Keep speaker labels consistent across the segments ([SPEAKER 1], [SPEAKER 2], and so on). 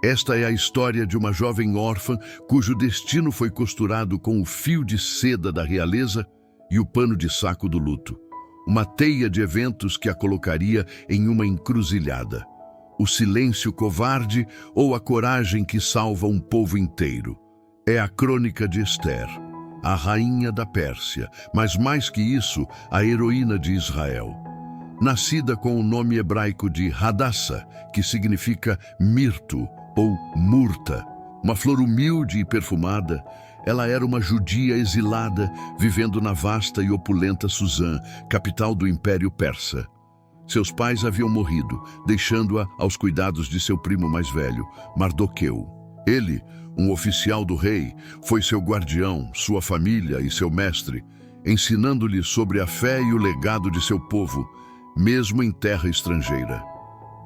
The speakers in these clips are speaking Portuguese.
[SPEAKER 1] Esta é a história de uma jovem órfã cujo destino foi costurado com o fio de seda da realeza e o pano de saco do luto. Uma teia de eventos que a colocaria em uma encruzilhada. O silêncio covarde ou a coragem que salva um povo inteiro. É a crônica de Ester, a rainha da Pérsia, mas mais que isso, a heroína de Israel. Nascida com o nome hebraico de Hadassah, que significa mirto ou murta, uma flor humilde e perfumada, ela era uma judia exilada, vivendo na vasta e opulenta Suzã, capital do Império Persa. Seus pais haviam morrido, deixando-a aos cuidados de seu primo mais velho, Mardoqueu. Ele, um oficial do rei, foi seu guardião, sua família e seu mestre, ensinando-lhe sobre a fé e o legado de seu povo, mesmo em terra estrangeira.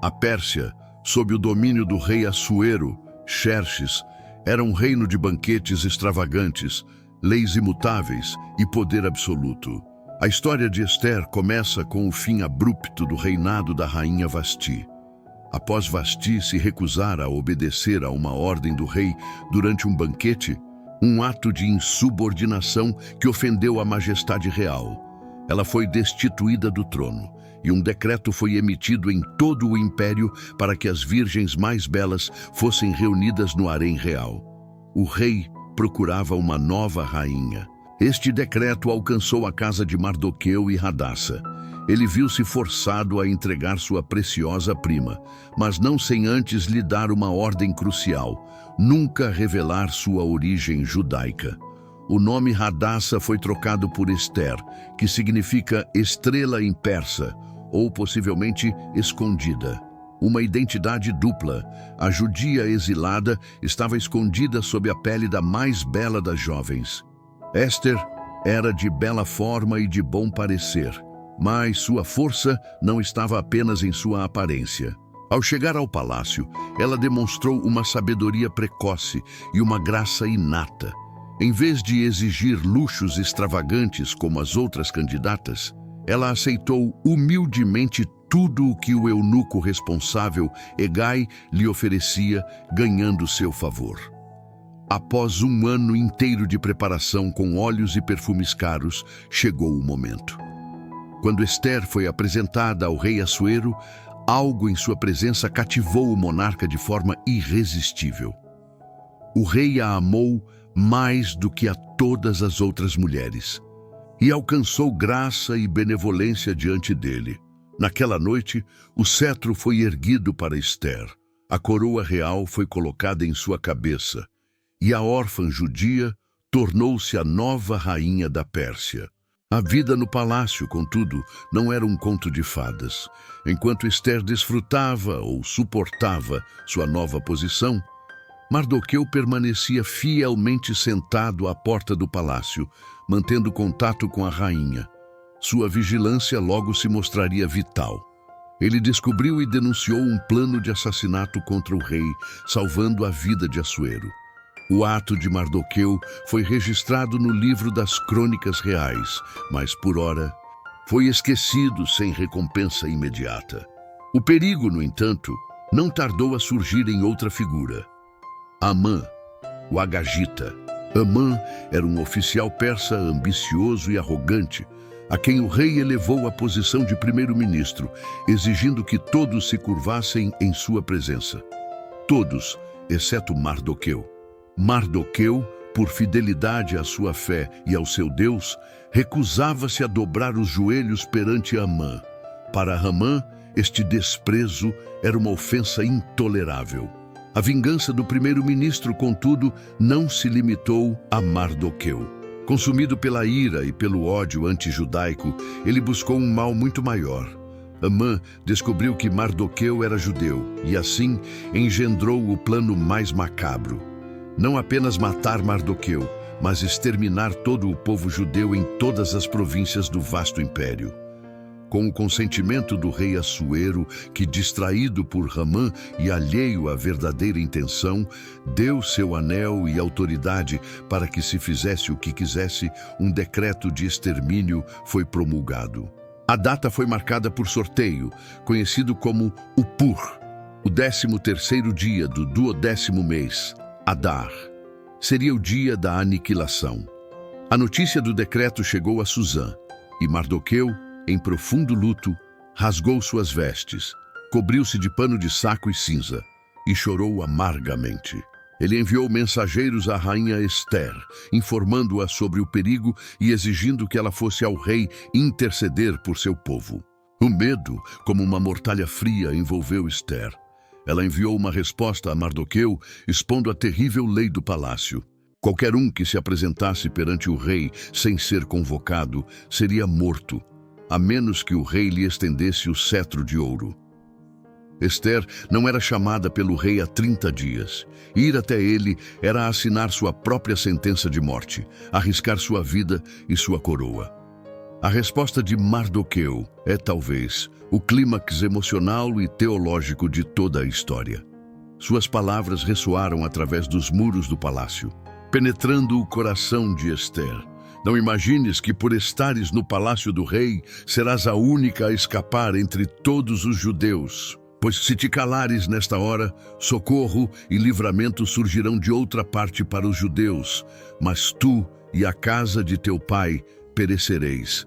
[SPEAKER 1] A Pérsia, sob o domínio do rei Assuero, Xerxes, era um reino de banquetes extravagantes, leis imutáveis e poder absoluto. A história de Ester começa com o fim abrupto do reinado da rainha Vasti. Após Vasti se recusar a obedecer a uma ordem do rei durante um banquete, um ato de insubordinação que ofendeu a majestade real, ela foi destituída do trono, e um decreto foi emitido em todo o império para que as virgens mais belas fossem reunidas no harém real. O rei procurava uma nova rainha. Este decreto alcançou a casa de Mardoqueu e Hadassah. Ele viu-se forçado a entregar sua preciosa prima, mas não sem antes lhe dar uma ordem crucial: nunca revelar sua origem judaica. O nome Hadassah foi trocado por Ester, que significa estrela em persa, ou possivelmente escondida. Uma identidade dupla. A judia exilada estava escondida sob a pele da mais bela das jovens. Ester era de bela forma e de bom parecer, mas sua força não estava apenas em sua aparência. Ao chegar ao palácio, ela demonstrou uma sabedoria precoce e uma graça inata. Em vez de exigir luxos extravagantes como as outras candidatas, ela aceitou humildemente tudo o que o eunuco responsável, Hegai, lhe oferecia, ganhando seu favor. Após um ano inteiro de preparação com óleos e perfumes caros, chegou o momento. Quando Ester foi apresentada ao rei Assuero, algo em sua presença cativou o monarca de forma irresistível. O rei a amou mais do que a todas as outras mulheres, e alcançou graça e benevolência diante dele. Naquela noite, o cetro foi erguido para Ester, a coroa real foi colocada em sua cabeça, e a órfã judia tornou-se a nova rainha da Pérsia. A vida no palácio, contudo, não era um conto de fadas. Enquanto Ester desfrutava ou suportava sua nova posição, Mardoqueu permanecia fielmente sentado à porta do palácio, mantendo contato com a rainha. Sua vigilância logo se mostraria vital. Ele descobriu e denunciou um plano de assassinato contra o rei, salvando a vida de Assuero. O ato de Mardoqueu foi registrado no livro das Crônicas Reais, mas, por ora, foi esquecido sem recompensa imediata. O perigo, no entanto, não tardou a surgir em outra figura: Amã, o Agagita. Amã era um oficial persa ambicioso e arrogante, a quem o rei elevou à posição de primeiro-ministro, exigindo que todos se curvassem em sua presença. Todos, exceto Mardoqueu. Mardoqueu, por fidelidade à sua fé e ao seu Deus, recusava-se a dobrar os joelhos perante Amã. Para Amã, este desprezo era uma ofensa intolerável. A vingança do primeiro-ministro, contudo, não se limitou a Mardoqueu. Consumido pela ira e pelo ódio anti-judaico, ele buscou um mal muito maior. Amã descobriu que Mardoqueu era judeu e, assim, engendrou o plano mais macabro. Não apenas matar Mardoqueu, mas exterminar todo o povo judeu em todas as províncias do vasto império. Com o consentimento do rei Assuero, que, distraído por Amã e alheio à verdadeira intenção, deu seu anel e autoridade para que se fizesse o que quisesse, um decreto de extermínio foi promulgado. A data foi marcada por sorteio, conhecido como Upur, O 13º dia do 12º mês, Adar, seria o dia da aniquilação. A notícia do decreto chegou a Susã, e Mardoqueu, em profundo luto, rasgou suas vestes, cobriu-se de pano de saco e cinza, e chorou amargamente. Ele enviou mensageiros à rainha Ester, informando-a sobre o perigo e exigindo que ela fosse ao rei interceder por seu povo. O medo, como uma mortalha fria, envolveu Ester. Ela enviou uma resposta a Mardoqueu, expondo a terrível lei do palácio. Qualquer um que se apresentasse perante o rei sem ser convocado seria morto, a menos que o rei lhe estendesse o cetro de ouro. Ester não era chamada pelo rei há 30 dias. Ir até ele era assinar sua própria sentença de morte, arriscar sua vida e sua coroa. A resposta de Mardoqueu é, talvez, o clímax emocional e teológico de toda a história. Suas palavras ressoaram através dos muros do palácio, penetrando o coração de Ester. Não imagines que, por estares no palácio do rei, serás a única a escapar entre todos os judeus. Pois se te calares nesta hora, socorro e livramento surgirão de outra parte para os judeus, mas tu e a casa de teu pai perecereis.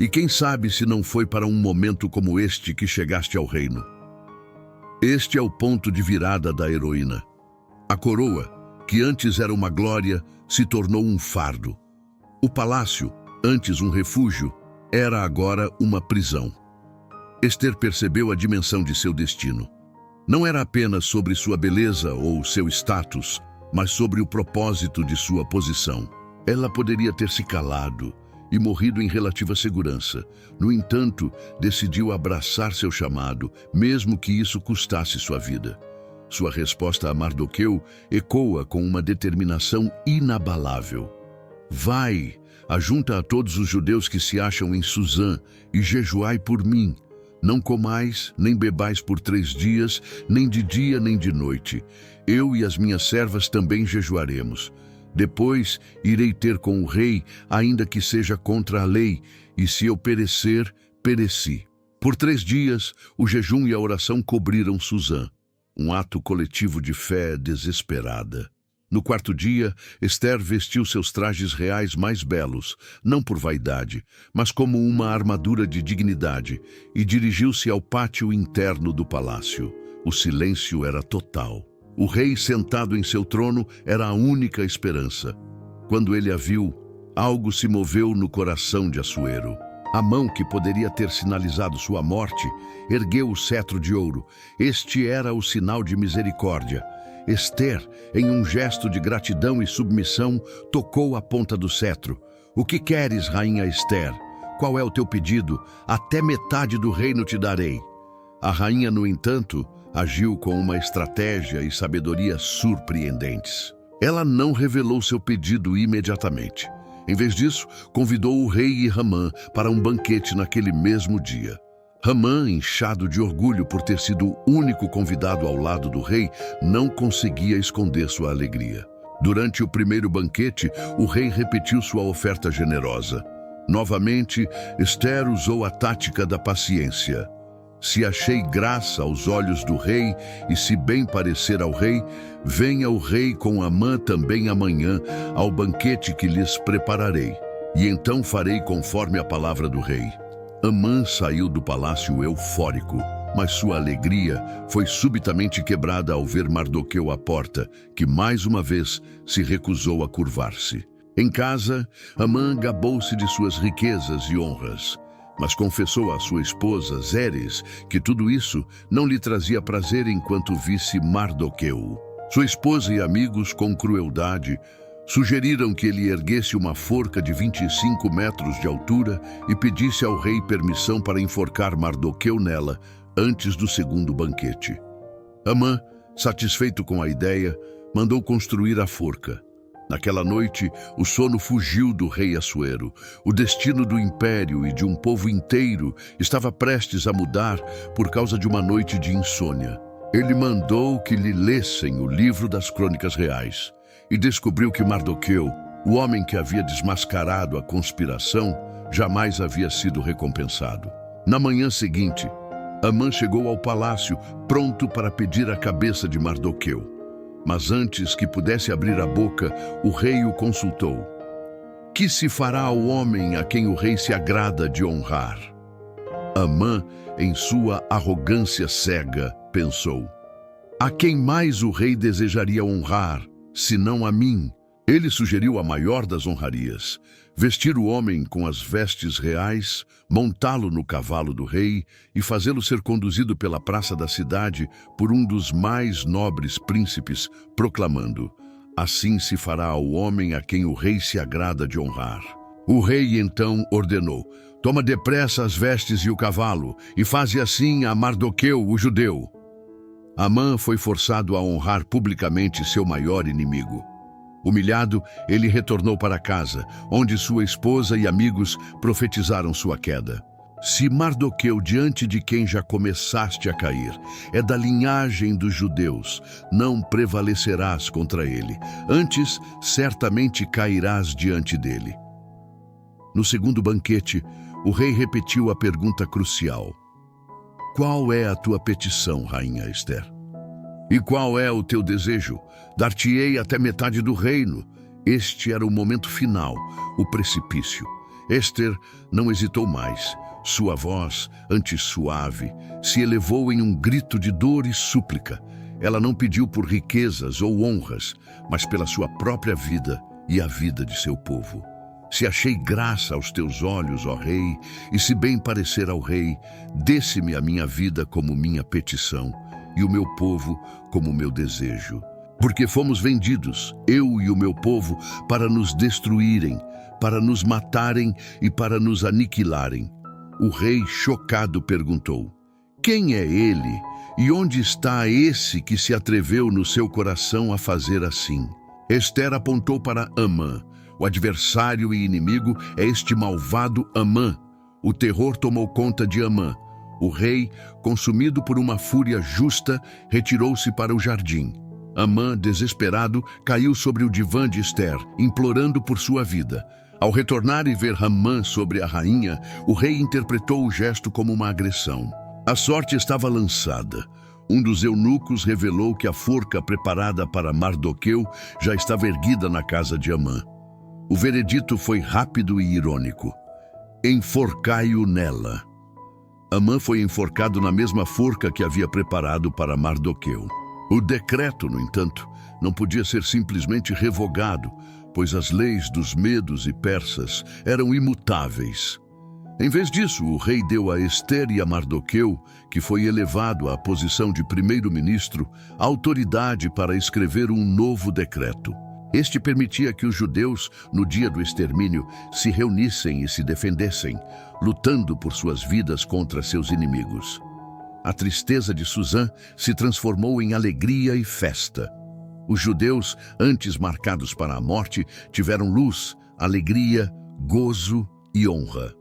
[SPEAKER 1] E quem sabe se não foi para um momento como este que chegaste ao reino. Este é o ponto de virada da heroína. A coroa, que antes era uma glória, se tornou um fardo. O palácio, antes um refúgio, era agora uma prisão. Ester percebeu a dimensão de seu destino. Não era apenas sobre sua beleza ou seu status, mas sobre o propósito de sua posição. Ela poderia ter se calado e morrido em relativa segurança. No entanto, decidiu abraçar seu chamado, mesmo que isso custasse sua vida. Sua resposta a Mardoqueu ecoa com uma determinação inabalável. Vai, ajunta a todos os judeus que se acham em Susã e jejuai por mim. Não comais, nem bebais por 3 dias, nem de dia nem de noite. Eu e as minhas servas também jejuaremos. Depois irei ter com o rei, ainda que seja contra a lei, e se eu perecer, pereci. Por 3 dias, o jejum e a oração cobriram Susã, um ato coletivo de fé desesperada. No 4º dia, Ester vestiu seus trajes reais mais belos, não por vaidade, mas como uma armadura de dignidade, e dirigiu-se ao pátio interno do palácio. O silêncio era total. O rei sentado em seu trono era a única esperança. Quando ele a viu, algo se moveu no coração de Assuero. A mão que poderia ter sinalizado sua morte ergueu o cetro de ouro. Este era o sinal de misericórdia. Ester, em um gesto de gratidão e submissão, tocou a ponta do cetro. O que queres, rainha Ester? Qual é o teu pedido? Até metade do reino te darei. A rainha, no entanto, agiu com uma estratégia e sabedoria surpreendentes. Ela não revelou seu pedido imediatamente. Em vez disso, convidou o rei e Ramã para um banquete naquele mesmo dia. Ramã, inchado de orgulho por ter sido o único convidado ao lado do rei, não conseguia esconder sua alegria. Durante o primeiro banquete, o rei repetiu sua oferta generosa. Novamente, Ester usou a tática da paciência. Se achei graça aos olhos do rei, e se bem parecer ao rei, venha o rei com Amã também amanhã ao banquete que lhes prepararei, e então farei conforme a palavra do rei. Amã saiu do palácio eufórico, mas sua alegria foi subitamente quebrada ao ver Mardoqueu à porta, que mais uma vez se recusou a curvar-se. Em casa, Amã gabou-se de suas riquezas e honras, mas confessou à sua esposa, Zeres, que tudo isso não lhe trazia prazer enquanto visse Mardoqueu. Sua esposa e amigos, com crueldade, sugeriram que ele erguesse uma forca de 25 metros de altura e pedisse ao rei permissão para enforcar Mardoqueu nela antes do segundo banquete. Amã, satisfeito com a ideia, mandou construir a forca. Naquela noite, o sono fugiu do rei Assuero. O destino do império e de um povo inteiro estava prestes a mudar por causa de uma noite de insônia. Ele mandou que lhe lessem o livro das Crônicas Reais e descobriu que Mardoqueu, o homem que havia desmascarado a conspiração, jamais havia sido recompensado. Na manhã seguinte, Amã chegou ao palácio, pronto para pedir a cabeça de Mardoqueu. Mas antes que pudesse abrir a boca, o rei o consultou. Que se fará ao homem a quem o rei se agrada de honrar? Amã, em sua arrogância cega, pensou: a quem mais o rei desejaria honrar, senão a mim? Ele sugeriu a maior das honrarias: vestir o homem com as vestes reais, montá-lo no cavalo do rei e fazê-lo ser conduzido pela praça da cidade por um dos mais nobres príncipes, proclamando: assim se fará ao homem a quem o rei se agrada de honrar. O rei então ordenou: toma depressa as vestes e o cavalo, e faze assim a Mardoqueu, o judeu. Amã foi forçado a honrar publicamente seu maior inimigo. Humilhado, ele retornou para casa, onde sua esposa e amigos profetizaram sua queda. Se Mardoqueu, diante de quem já começaste a cair, é da linhagem dos judeus, não prevalecerás contra ele. Antes, certamente cairás diante dele. No segundo banquete, o rei repetiu a pergunta crucial: qual é a tua petição, rainha Ester? E qual é o teu desejo? Dar-te-ei até metade do reino. Este era o momento final, o precipício. Ester não hesitou mais. Sua voz, antes suave, se elevou em um grito de dor e súplica. Ela não pediu por riquezas ou honras, mas pela sua própria vida e a vida de seu povo. Se achei graça aos teus olhos, ó rei, e se bem parecer ao rei, desse-me a minha vida como minha petição, e o meu povo como meu desejo. Porque fomos vendidos, eu e o meu povo, para nos destruírem, para nos matarem e para nos aniquilarem. O rei, chocado, perguntou: quem é ele? E onde está esse que se atreveu no seu coração a fazer assim? Ester apontou para Amã. O adversário e inimigo é este malvado Amã. O terror tomou conta de Amã. O rei, consumido por uma fúria justa, retirou-se para o jardim. Amã, desesperado, caiu sobre o divã de Ester, implorando por sua vida. Ao retornar e ver Amã sobre a rainha, o rei interpretou o gesto como uma agressão. A sorte estava lançada. Um dos eunucos revelou que a forca preparada para Mardoqueu já estava erguida na casa de Amã. O veredito foi rápido e irônico: enforcai-o nela. Amã foi enforcado na mesma forca que havia preparado para Mardoqueu. O decreto, no entanto, não podia ser simplesmente revogado, pois as leis dos medos e persas eram imutáveis. Em vez disso, o rei deu a Ester e a Mardoqueu, que foi elevado à posição de primeiro-ministro, a autoridade para escrever um novo decreto. Este permitia que os judeus, no dia do extermínio, se reunissem e se defendessem, lutando por suas vidas contra seus inimigos. A tristeza de Suzã se transformou em alegria e festa. Os judeus, antes marcados para a morte, tiveram luz, alegria, gozo e honra.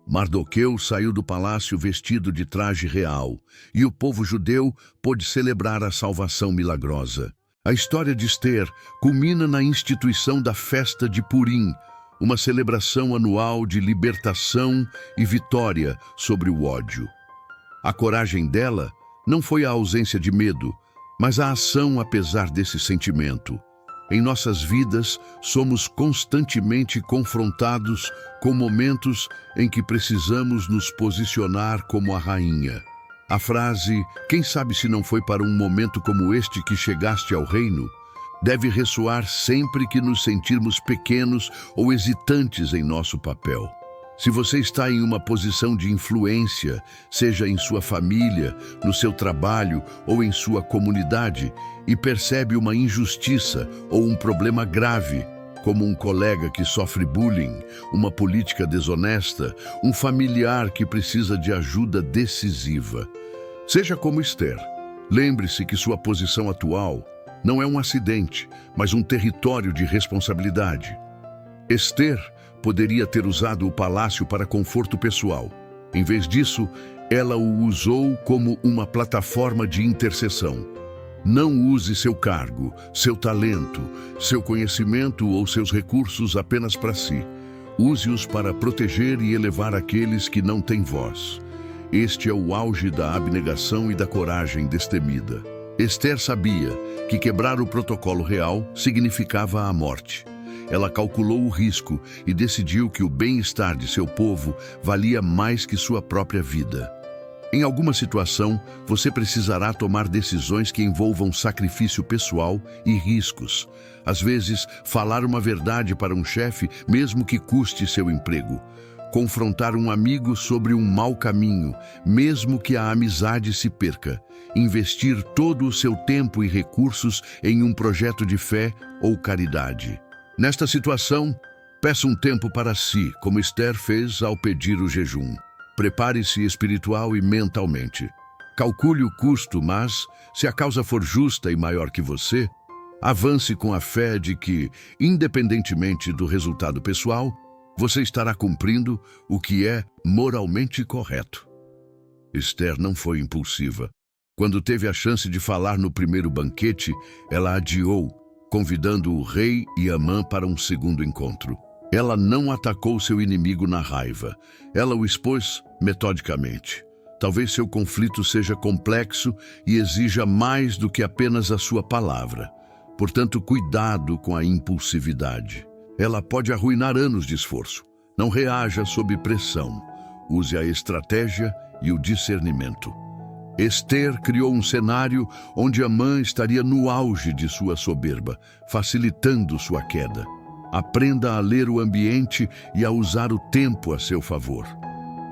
[SPEAKER 1] Mardoqueu saiu do palácio vestido de traje real, e o povo judeu pôde celebrar a salvação milagrosa. A história de Ester culmina na instituição da festa de Purim, uma celebração anual de libertação e vitória sobre o ódio. A coragem dela não foi a ausência de medo, mas a ação apesar desse sentimento. Em nossas vidas, somos constantemente confrontados com momentos em que precisamos nos posicionar como a rainha. A frase, quem sabe se não foi para um momento como este que chegaste ao reino, deve ressoar sempre que nos sentirmos pequenos ou hesitantes em nosso papel. Se você está em uma posição de influência, seja em sua família, no seu trabalho ou em sua comunidade, e percebe uma injustiça ou um problema grave, como um colega que sofre bullying, uma política desonesta, um familiar que precisa de ajuda decisiva. Seja como Ester, lembre-se que sua posição atual não é um acidente, mas um território de responsabilidade. Ester poderia ter usado o palácio para conforto pessoal. Em vez disso, ela o usou como uma plataforma de intercessão. Não use seu cargo, seu talento, seu conhecimento ou seus recursos apenas para si. Use-os para proteger e elevar aqueles que não têm voz. Este é o auge da abnegação e da coragem destemida. Esther sabia que quebrar o protocolo real significava a morte. Ela calculou o risco e decidiu que o bem-estar de seu povo valia mais que sua própria vida. Em alguma situação, você precisará tomar decisões que envolvam sacrifício pessoal e riscos. Às vezes, falar uma verdade para um chefe, mesmo que custe seu emprego. Confrontar um amigo sobre um mau caminho, mesmo que a amizade se perca. Investir todo o seu tempo e recursos em um projeto de fé ou caridade. Nesta situação, peça um tempo para si, como Esther fez ao pedir o jejum. Prepare-se espiritual e mentalmente. Calcule o custo, mas, se a causa for justa e maior que você, avance com a fé de que, independentemente do resultado pessoal, você estará cumprindo o que é moralmente correto. Esther não foi impulsiva. Quando teve a chance de falar no primeiro banquete, ela adiou, convidando o rei e Amã para um segundo encontro. Ela não atacou seu inimigo na raiva. Ela o expôs metodicamente. Talvez seu conflito seja complexo e exija mais do que apenas a sua palavra. Portanto, cuidado com a impulsividade. Ela pode arruinar anos de esforço. Não reaja sob pressão. Use a estratégia e o discernimento. Esther criou um cenário onde Amã estaria no auge de sua soberba, facilitando sua queda. Aprenda a ler o ambiente e a usar o tempo a seu favor.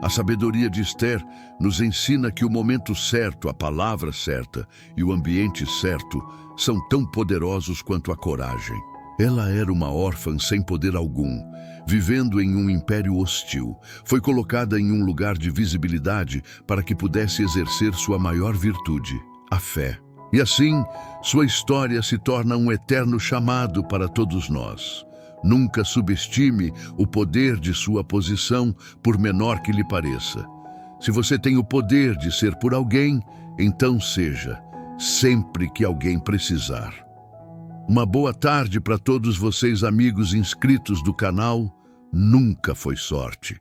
[SPEAKER 1] A sabedoria de Esther nos ensina que o momento certo, a palavra certa e o ambiente certo são tão poderosos quanto a coragem. Ela era uma órfã sem poder algum, vivendo em um império hostil. Foi colocada em um lugar de visibilidade para que pudesse exercer sua maior virtude, a fé. E assim, sua história se torna um eterno chamado para todos nós. Nunca subestime o poder de sua posição, por menor que lhe pareça. Se você tem o poder de ser por alguém, então seja, sempre que alguém precisar. Uma boa tarde para todos vocês, amigos inscritos do canal. Nunca foi sorte.